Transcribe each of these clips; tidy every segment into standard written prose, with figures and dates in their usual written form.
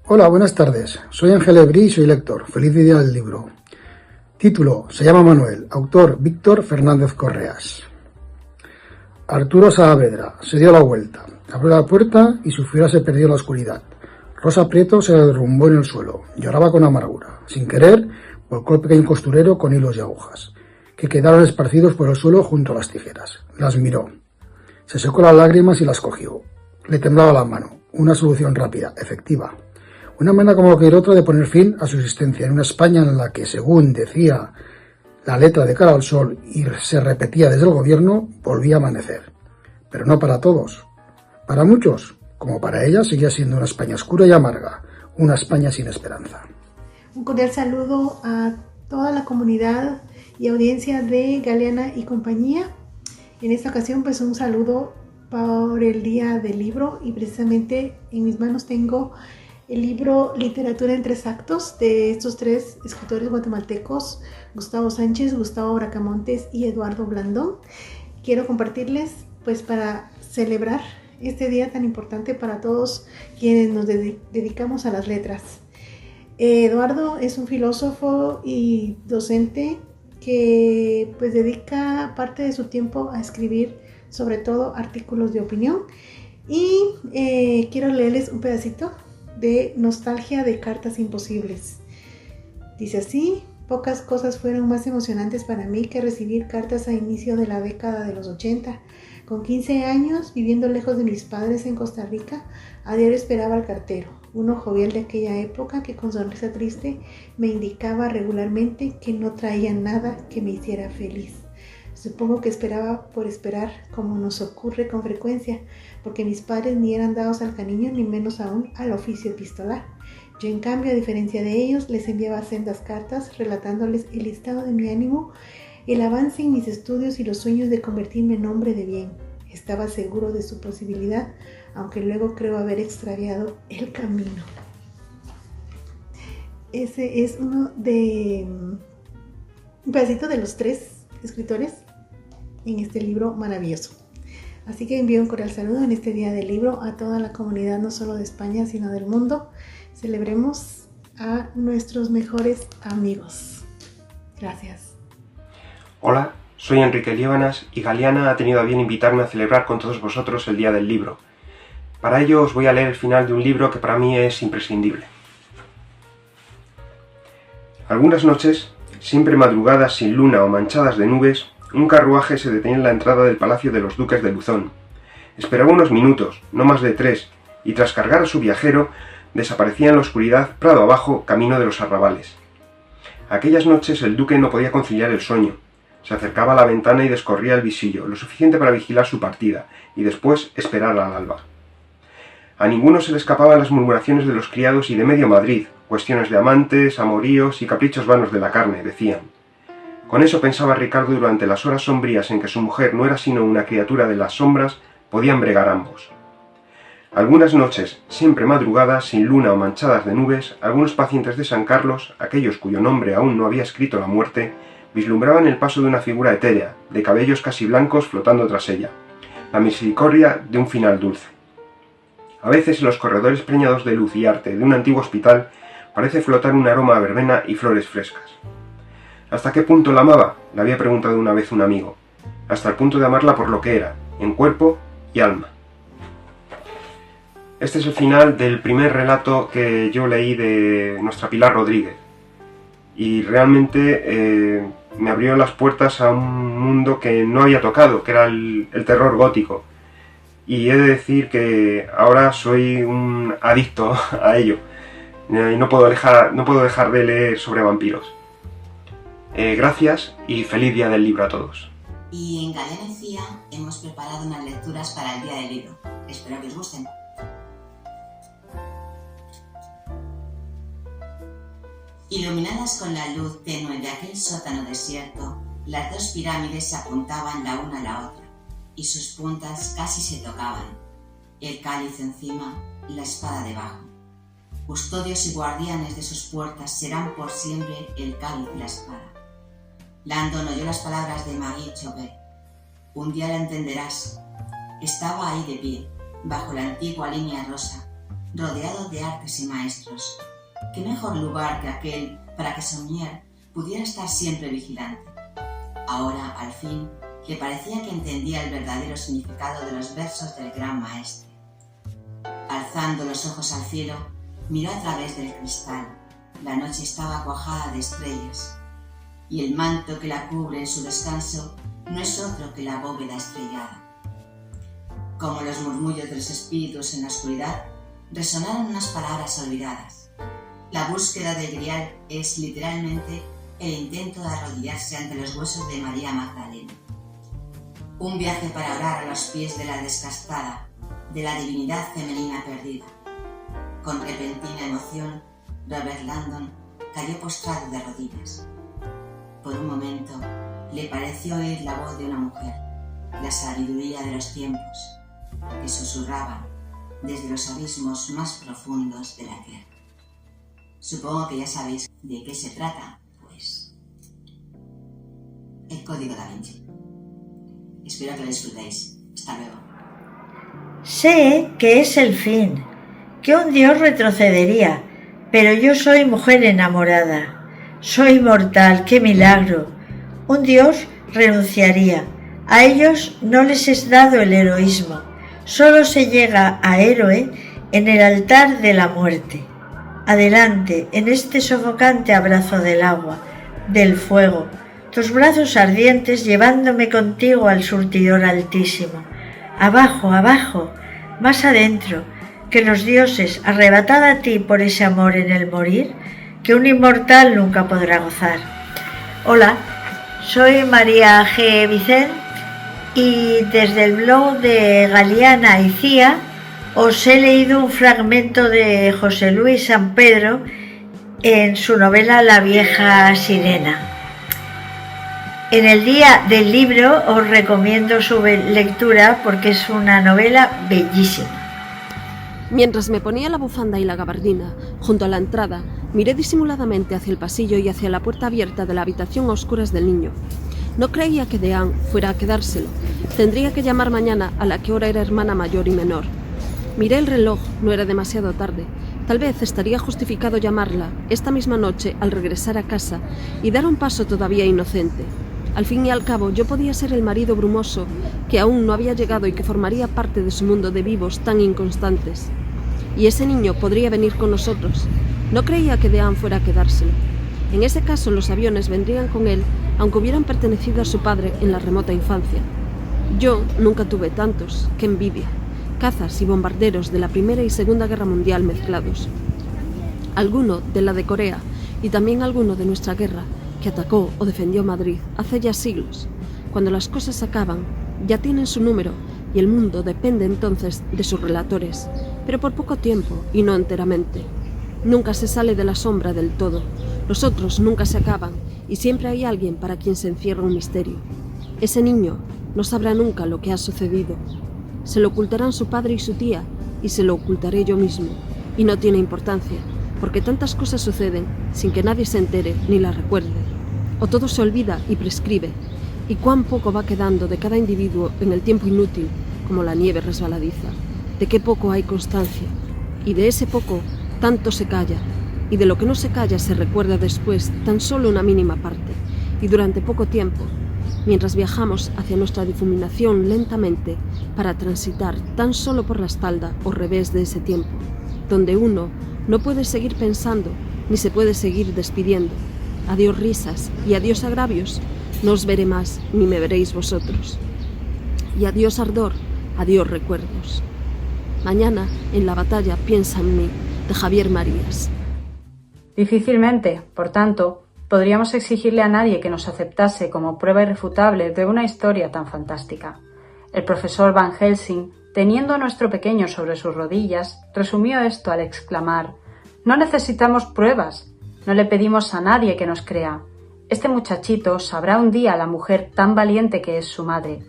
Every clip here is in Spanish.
Hola, buenas tardes. Soy Ángel Ebrí y soy lector. Feliz día del libro. Título: Se llama Manuel. Autor: Víctor Fernández Correas. Arturo Saavedra se dio la vuelta, abrió la puerta y su figura se perdió en la oscuridad. Rosa Prieto se derrumbó en el suelo. Lloraba con amargura. Sin querer, volcó el pequeño costurero con hilos y agujas, que quedaron esparcidos por el suelo junto a las tijeras. Las miró. Se secó las lágrimas y las cogió. Le temblaba la mano. Una solución rápida, efectiva. Una manera como cualquier otra de poner fin a su existencia en una España en la que, según decía la letra de Cara al Sol y se repetía desde el gobierno, volvía a amanecer. Pero no para todos. Para muchos, como para ella, seguía siendo una España oscura y amarga, una España sin esperanza. Un cordial saludo a toda la comunidad y audiencia de Galeana y compañía. En esta ocasión, pues un saludo por el Día del Libro, y precisamente en mis manos tengo el libro Literatura en 3 actos de estos 3 escritores guatemaltecos, Gustavo Sánchez, Gustavo Bracamontes y Eduardo Blandón. Quiero compartirles, pues, para celebrar este día tan importante para todos quienes nos dedicamos a las letras. Eduardo es un filósofo y docente que, pues, dedica parte de su tiempo a escribir, sobre todo artículos de opinión, y quiero leerles un pedacito de Nostalgia de Cartas Imposibles. Dice así: pocas cosas fueron más emocionantes para mí que recibir cartas a inicio de la década de los 80. Con 15 años, viviendo lejos de mis padres en Costa Rica, a diario esperaba al cartero, uno jovial de aquella época que con sonrisa triste me indicaba regularmente que no traía nada que me hiciera feliz. Supongo que esperaba por esperar, como nos ocurre con frecuencia, porque mis padres ni eran dados al cariño ni menos aún al oficio epistolar. Yo, en cambio, a diferencia de ellos, les enviaba sendas cartas relatándoles el estado de mi ánimo, el avance en mis estudios y los sueños de convertirme en hombre de bien. Estaba seguro de su posibilidad, aunque luego creo haber extraviado el camino. Ese es un pedacito de los 3 escritores en este libro maravilloso. Así que envío un cordial saludo en este Día del Libro a toda la comunidad, no solo de España, sino del mundo. Celebremos a nuestros mejores amigos. Gracias. Hola, soy Enrique Líbanas y Galeana ha tenido a bien invitarme a celebrar con todos vosotros el Día del Libro. Para ello os voy a leer el final de un libro que para mí es imprescindible. Algunas noches, siempre madrugadas sin luna o manchadas de nubes, un carruaje se detenía en la entrada del palacio de los duques de Luzón. Esperaba unos minutos, no más de 3, y tras cargar a su viajero, desaparecía en la oscuridad prado abajo, camino de los arrabales. Aquellas noches el duque no podía conciliar el sueño. Se acercaba a la ventana y descorría el visillo, lo suficiente para vigilar su partida, y después esperar al alba. A ninguno se le escapaban las murmuraciones de los criados y de medio Madrid, cuestiones de amantes, amoríos y caprichos vanos de la carne, decían. Con eso pensaba Ricardo durante las horas sombrías en que su mujer no era sino una criatura de las sombras, podían bregar ambos. Algunas noches, siempre madrugadas, sin luna o manchadas de nubes, algunos pacientes de San Carlos, aquellos cuyo nombre aún no había escrito la muerte, vislumbraban el paso de una figura etérea, de cabellos casi blancos flotando tras ella, la misericordia de un final dulce. A veces en los corredores preñados de luz y arte de un antiguo hospital parece flotar un aroma a verbena y flores frescas. ¿Hasta qué punto la amaba?, le había preguntado una vez un amigo. Hasta el punto de amarla por lo que era, en cuerpo y alma. Este es el final del primer relato que yo leí de nuestra Pilar Rodríguez. Y realmente me abrió las puertas a un mundo que no había tocado, que era el terror gótico. Y he de decir que ahora soy un adicto a ello. Y no puedo dejar de leer sobre vampiros. Gracias y feliz Día del Libro a todos. Y en Galeana y CIA hemos preparado unas lecturas para el Día del Libro. Espero que os gusten. Iluminadas con la luz tenue de aquel sótano desierto, las 2 pirámides se apuntaban la una a la otra, y sus puntas casi se tocaban, el cáliz encima, la espada debajo. Custodios y guardianes de sus puertas serán por siempre el cáliz y la espada. Landon oyó las palabras de Marie Chauvet. Un día la entenderás. Estaba ahí de pie, bajo la antigua línea rosa, rodeado de artes y maestros. ¿Qué mejor lugar que aquel para que Saunier pudiera estar siempre vigilante? Ahora, al fin, le parecía que entendía el verdadero significado de los versos del gran maestre. Alzando los ojos al cielo, miró a través del cristal. La noche estaba cuajada de estrellas, y el manto que la cubre en su descanso no es otro que la bóveda estrellada. Como los murmullos de los espíritus en la oscuridad, resonaron unas palabras olvidadas. La búsqueda del Grial es literalmente el intento de arrodillarse ante los huesos de María Magdalena. Un viaje para orar a los pies de la descastada, de la divinidad femenina perdida. Con repentina emoción, Robert Landon cayó postrado de rodillas. Por un momento, le pareció oír la voz de una mujer, la sabiduría de los tiempos, que susurraba desde los abismos más profundos de la tierra. Supongo que ya sabéis de qué se trata, pues... El Código Da Vinci. Espero que lo disfrutéis. Hasta luego. Sé que es el fin, que un dios retrocedería, pero yo soy mujer enamorada. Soy mortal, qué milagro. Un dios renunciaría. A ellos no les es dado el heroísmo. Solo se llega a héroe en el altar de la muerte. Adelante, en este sofocante abrazo del agua, del fuego, tus brazos ardientes llevándome contigo al surtidor altísimo. Abajo, abajo, más adentro, que los dioses, arrebatada a ti por ese amor en el morir, que un inmortal nunca podrá gozar. Hola, soy María G. Vicent y desde el blog de Galeana y Cía os he leído un fragmento de José Luis San Pedro en su novela La vieja sirena. En el día del libro os recomiendo su lectura porque es una novela bellísima. Mientras me ponía la bufanda y la gabardina, junto a la entrada, miré disimuladamente hacia el pasillo y hacia la puerta abierta de la habitación a oscuras del niño. No creía que Dean fuera a quedárselo. Tendría que llamar mañana a la que hora era hermana mayor y menor. Miré el reloj, no era demasiado tarde. Tal vez estaría justificado llamarla esta misma noche al regresar a casa y dar un paso todavía inocente. Al fin y al cabo, yo podía ser el marido brumoso que aún no había llegado y que formaría parte de su mundo de vivos tan inconstantes. Y ese niño podría venir con nosotros. No creía que Dean fuera a quedárselo. En ese caso, los aviones vendrían con él, aunque hubieran pertenecido a su padre en la remota infancia. Yo nunca tuve tantos, qué envidia. Cazas y bombarderos de la Primera y Segunda Guerra Mundial mezclados. Alguno de la de Corea y también alguno de nuestra guerra, que atacó o defendió Madrid hace ya siglos. Cuando las cosas acaban, ya tienen su número y el mundo depende entonces de sus relatores, pero por poco tiempo y no enteramente. Nunca se sale de la sombra del todo, los otros nunca se acaban y siempre hay alguien para quien se encierra un misterio. Ese niño no sabrá nunca lo que ha sucedido. Se lo ocultarán su padre y su tía y se lo ocultaré yo mismo. Y no tiene importancia, porque tantas cosas suceden sin que nadie se entere ni las recuerde. O todo se olvida y prescribe, y cuán poco va quedando de cada individuo en el tiempo inútil, como la nieve resbaladiza. De qué poco hay constancia, y de ese poco tanto se calla, y de lo que no se calla se recuerda después tan solo una mínima parte, y durante poco tiempo, mientras viajamos hacia nuestra difuminación lentamente para transitar tan solo por la espalda o revés de ese tiempo, donde uno no puede seguir pensando ni se puede seguir despidiendo. Adiós risas y adiós agravios, no os veré más ni me veréis vosotros. Y adiós ardor, adiós recuerdos. Mañana, en la batalla, piensa en mí, de Javier Marías. Difícilmente, por tanto, podríamos exigirle a nadie que nos aceptase como prueba irrefutable de una historia tan fantástica. El profesor Van Helsing, teniendo a nuestro pequeño sobre sus rodillas, resumió esto al exclamar: «No necesitamos pruebas, no le pedimos a nadie que nos crea. Este muchachito sabrá un día a la mujer tan valiente que es su madre.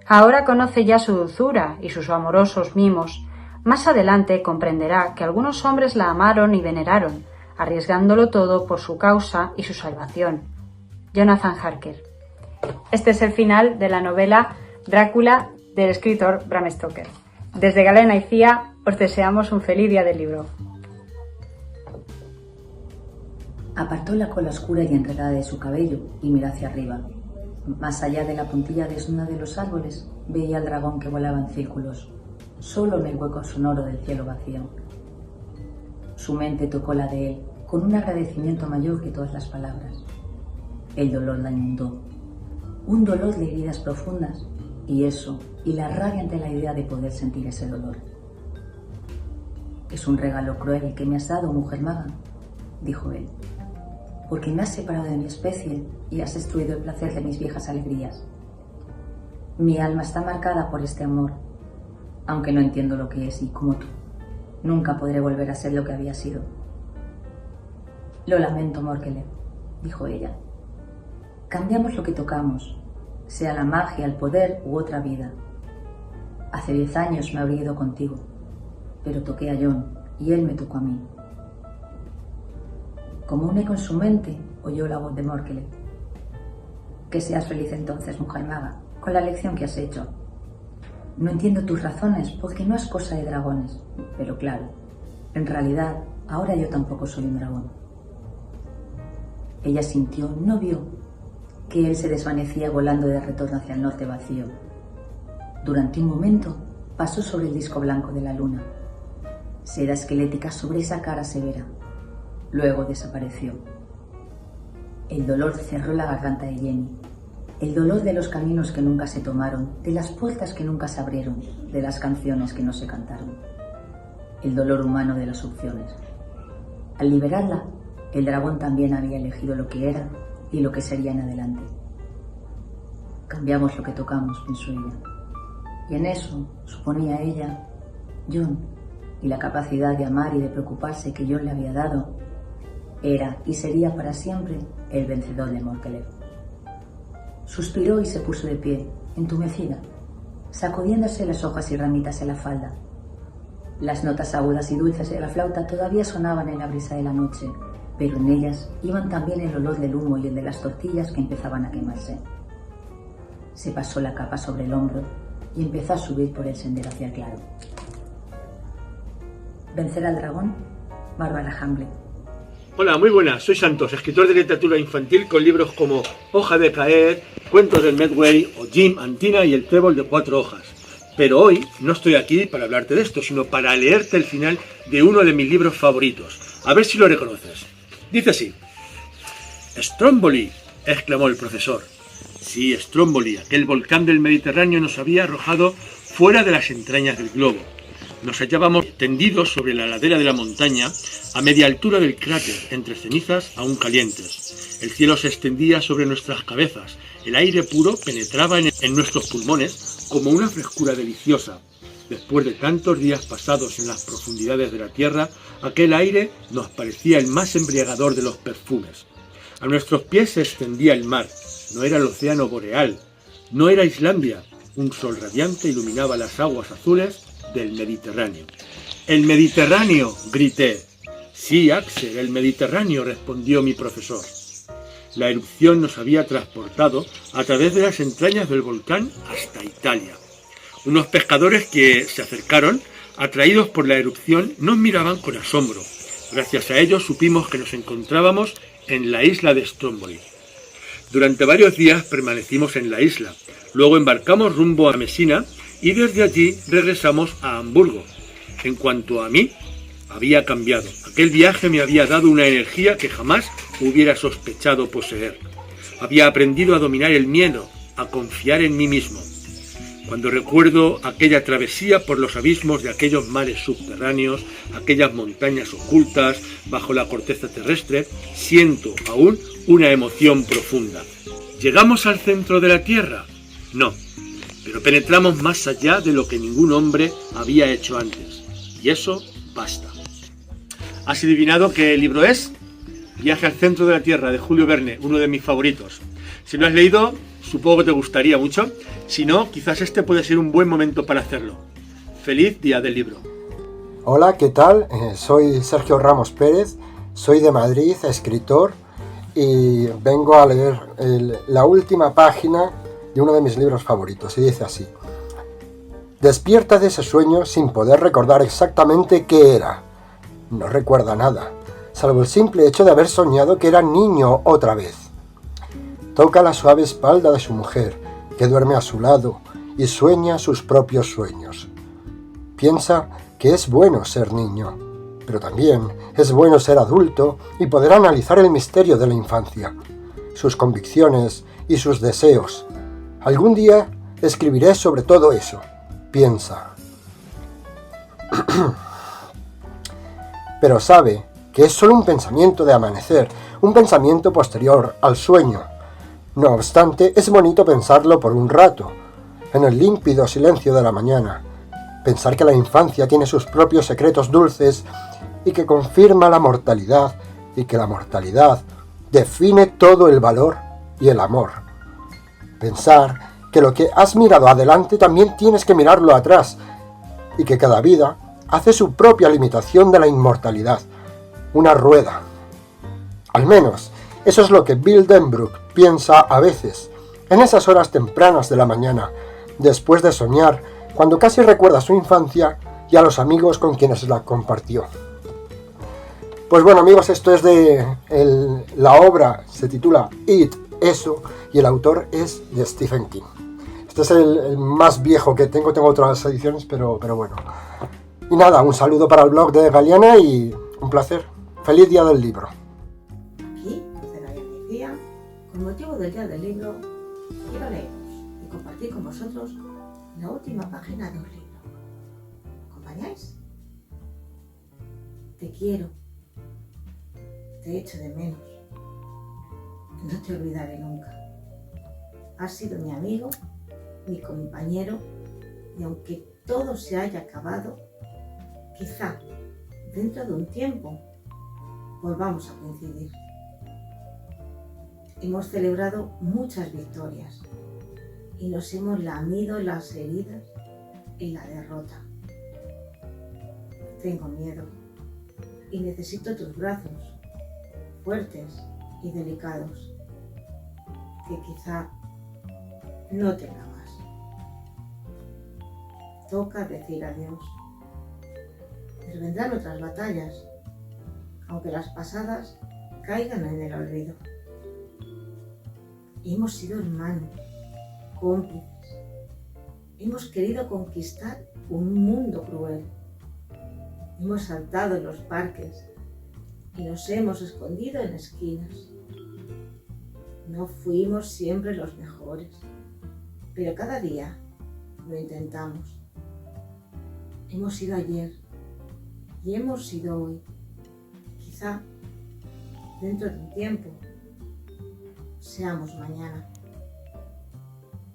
Ahora conoce ya su dulzura y sus amorosos mimos. Más adelante comprenderá que algunos hombres la amaron y veneraron, arriesgándolo todo por su causa y su salvación». Jonathan Harker. Este es el final de la novela Drácula del escritor Bram Stoker. Desde Galeana y Cía, Os deseamos un feliz día del libro. Apartó la cola oscura y enredada de su cabello y miró hacia arriba. Más allá de la puntilla desnuda de los árboles, veía al dragón que volaba en círculos, solo en el hueco sonoro del cielo vacío. Su mente tocó la de él, con un agradecimiento mayor que todas las palabras. El dolor la inundó, un dolor de heridas profundas, y eso, y la rabia ante la idea de poder sentir ese dolor. «Es un regalo cruel el que me has dado, mujer maga», dijo él, «porque me has separado de mi especie y has destruido el placer de mis viejas alegrías. Mi alma está marcada por este amor, aunque no entiendo lo que es y, como tú, nunca podré volver a ser lo que había sido». «Lo lamento, Morkelev», dijo ella. «Cambiamos lo que tocamos, sea la magia, el poder u otra vida. Hace 10 años me habría ido contigo, pero toqué a Jon y él me tocó a mí». Como un eco en su mente, oyó la voz de Morkelev. «Que seas feliz entonces, mujer maga, con la lección que has hecho. No entiendo tus razones, porque no es cosa de dragones, pero claro, en realidad, ahora yo tampoco soy un dragón». Ella sintió, no vio, que él se desvanecía volando de retorno hacia el norte vacío. Durante un momento, pasó sobre el disco blanco de la luna, seda esquelética sobre esa cara severa. Luego desapareció. El dolor cerró la garganta de Jenny. El dolor de los caminos que nunca se tomaron, de las puertas que nunca se abrieron, de las canciones que no se cantaron. El dolor humano de las opciones. Al liberarla, el dragón también había elegido lo que era y lo que sería en adelante. «Cambiamos lo que tocamos», pensó ella. Y en eso, suponía ella, Jon, y la capacidad de amar y de preocuparse que Jon le había dado, era y sería para siempre el vencedor de Morkelev. Suspiró y se puso de pie, entumecida, sacudiéndose las hojas y ramitas en la falda. Las notas agudas y dulces de la flauta todavía sonaban en la brisa de la noche, pero en ellas iban también el olor del humo y el de las tortillas que empezaban a quemarse. Se pasó la capa sobre el hombro y empezó a subir por el sendero hacia el claro. ¿Vencer al dragón? Bárbara Hamble. Hola, muy buenas, soy Santos, escritor de literatura infantil con libros como Hoja de caer, Cuentos del Medway o Jim, Antina y el trébol de 4 hojas. Pero hoy no estoy aquí para hablarte de esto, sino para leerte el final de uno de mis libros favoritos. A ver si lo reconoces. Dice así: «Stromboli», exclamó el profesor. Sí, Stromboli, aquel volcán del Mediterráneo nos había arrojado fuera de las entrañas del globo. Nos hallábamos tendidos sobre la ladera de la montaña, a media altura del cráter, entre cenizas aún calientes. El cielo se extendía sobre nuestras cabezas, el aire puro penetraba en nuestros pulmones como una frescura deliciosa. Después de tantos días pasados en las profundidades de la tierra, aquel aire nos parecía el más embriagador de los perfumes. A nuestros pies se extendía el mar, no era el océano boreal, no era Islandia, un sol radiante iluminaba las aguas azules del Mediterráneo. «¡El Mediterráneo!», grité. «Sí, Axel, el Mediterráneo», respondió mi profesor. La erupción nos había transportado a través de las entrañas del volcán hasta Italia. Unos pescadores que se acercaron, atraídos por la erupción, nos miraban con asombro. Gracias a ellos supimos que nos encontrábamos en la isla de Stromboli. Durante varios días permanecimos en la isla, luego embarcamos rumbo a Mesina y desde allí regresamos a Hamburgo. En cuanto a mí, había cambiado. Aquel viaje me había dado una energía que jamás hubiera sospechado poseer. Había aprendido a dominar el miedo, a confiar en mí mismo. Cuando recuerdo aquella travesía por los abismos de aquellos mares subterráneos, aquellas montañas ocultas bajo la corteza terrestre, siento aún una emoción profunda. ¿Llegamos al centro de la Tierra? No, pero penetramos más allá de lo que ningún hombre había hecho antes. Y eso basta. ¿Has adivinado qué libro es? Viaje al centro de la Tierra, de Julio Verne, uno de mis favoritos. Si lo has leído, supongo que te gustaría mucho. Si no, quizás este puede ser un buen momento para hacerlo. ¡Feliz Día del Libro! Hola, ¿qué tal? Soy Sergio Ramos Pérez, soy de Madrid, escritor, y vengo a leer la última página de uno de mis libros favoritos, y dice así: Despierta de ese sueño sin poder recordar exactamente qué era. No recuerda nada, salvo el simple hecho de haber soñado que era niño otra vez. Toca la suave espalda de su mujer, que duerme a su lado, y sueña sus propios sueños. Piensa que es bueno ser niño, pero también es bueno ser adulto y poder analizar el misterio de la infancia, sus convicciones y sus deseos. Algún día escribiré sobre todo eso, piensa. Pero sabe que es solo un pensamiento de amanecer, un pensamiento posterior al sueño. No obstante, es bonito pensarlo por un rato, en el límpido silencio de la mañana. Pensar que la infancia tiene sus propios secretos dulces y que confirma la mortalidad, y que la mortalidad define todo el valor y el amor. Pensar que lo que has mirado adelante también tienes que mirarlo atrás, y que cada vida hace su propia limitación de la inmortalidad, una rueda. Al menos, eso es lo que Bill Denbrook piensa a veces, en esas horas tempranas de la mañana, después de soñar, cuando casi recuerda su infancia y a los amigos con quienes la compartió. Pues bueno, amigos, esto es de la obra, se titula It, Eso, y el autor es de Stephen King. Este es el más viejo que tengo otras ediciones, pero bueno. Y nada, un saludo para el blog de Galeana y un placer. Feliz día del libro. Aquí, desde la Andalucía, con motivo del día del libro, quiero leeros y compartir con vosotros la última página de un libro. ¿Me acompañáis? Te quiero. Te echo de menos. No te olvidaré nunca. Has sido mi amigo, mi compañero, y aunque todo se haya acabado, quizá dentro de un tiempo volvamos a coincidir. Hemos celebrado muchas victorias y nos hemos lamido las heridas y la derrota. Tengo miedo y necesito tus brazos, fuertes y delicados, que quizá no tenga más. Toca decir adiós. Pero vendrán otras batallas, aunque las pasadas caigan en el olvido. Hemos sido hermanos, cómplices. Hemos querido conquistar un mundo cruel. Hemos saltado en los parques y nos hemos escondido en esquinas. No fuimos siempre los mejores, pero cada día lo intentamos. Hemos sido ayer y hemos sido hoy. Quizá dentro de un tiempo seamos mañana.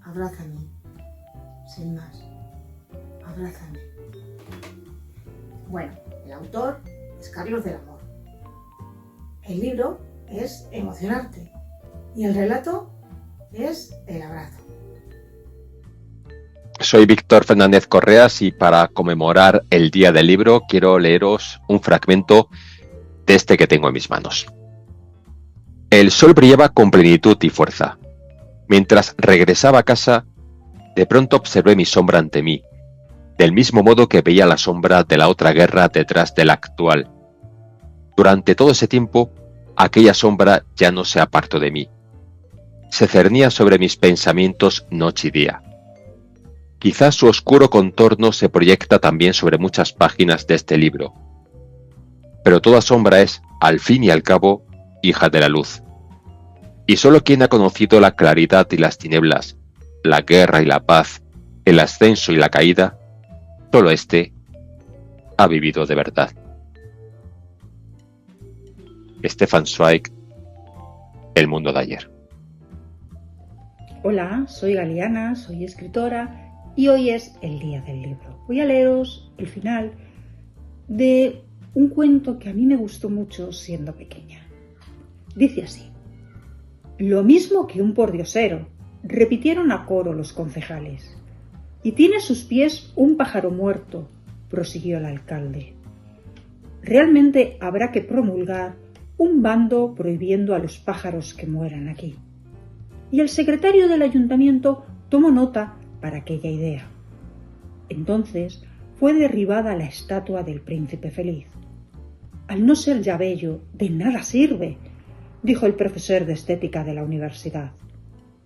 Abrázame, sin más. Abrázame. Bueno, el autor es Carlos del Amor. El libro es Emocionarte y el relato es El abrazo. Soy Víctor Fernández Correas y para conmemorar el Día del Libro quiero leeros un fragmento de este que tengo en mis manos. El sol brillaba con plenitud y fuerza. Mientras regresaba a casa, de pronto observé mi sombra ante mí, del mismo modo que veía la sombra de la otra guerra detrás de la actual. Durante todo ese tiempo, aquella sombra ya no se apartó de mí. Se cernía sobre mis pensamientos noche y día. Quizás su oscuro contorno se proyecta también sobre muchas páginas de este libro. Pero toda sombra es, al fin y al cabo, hija de la luz. Y solo quien ha conocido la claridad y las tinieblas, la guerra y la paz, el ascenso y la caída, solo éste ha vivido de verdad. Stefan Zweig, El mundo de ayer. Hola, soy Galeana, soy escritora y hoy es el día del libro. Voy a leeros el final de un cuento que a mí me gustó mucho siendo pequeña. Dice así: lo mismo que un pordiosero, repitieron a coro los concejales. Y tiene a sus pies un pájaro muerto, prosiguió el alcalde. Realmente habrá que promulgar un bando prohibiendo a los pájaros que mueran aquí. Y el secretario del ayuntamiento tomó nota para aquella idea. Entonces fue derribada la estatua del príncipe feliz. Al no ser ya bello, de nada sirve, dijo el profesor de estética de la universidad.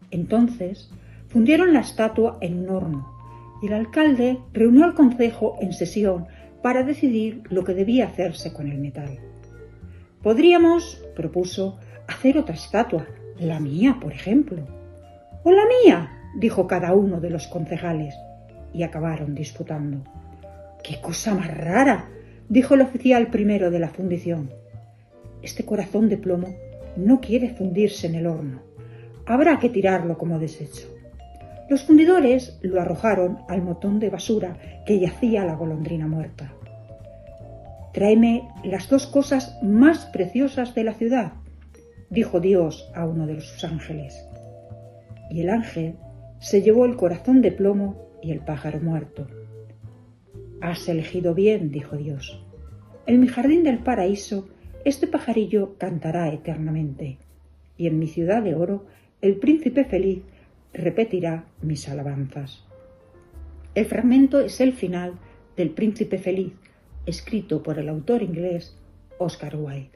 Entonces fundieron la estatua en un horno y el alcalde reunió al concejo en sesión para decidir lo que debía hacerse con el metal. Podríamos, propuso, hacer otra estatua, la mía, por ejemplo. ¡O la mía!, dijo cada uno de los concejales, y acabaron disputando. ¡Qué cosa más rara!, dijo el oficial primero de la fundición. Este corazón de plomo no quiere fundirse en el horno. Habrá que tirarlo como desecho. Los fundidores lo arrojaron al montón de basura que yacía la golondrina muerta. «Tráeme las dos cosas más preciosas de la ciudad», dijo Dios a uno de sus ángeles. Y el ángel se llevó el corazón de plomo y el pájaro muerto. «Has elegido bien», dijo Dios. «En mi jardín del paraíso este pajarillo cantará eternamente, y en mi ciudad de oro el príncipe feliz repetirá mis alabanzas». El fragmento es el final del Príncipe Feliz, escrito por el autor inglés Oscar Wilde.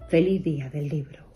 Feliz día del libro.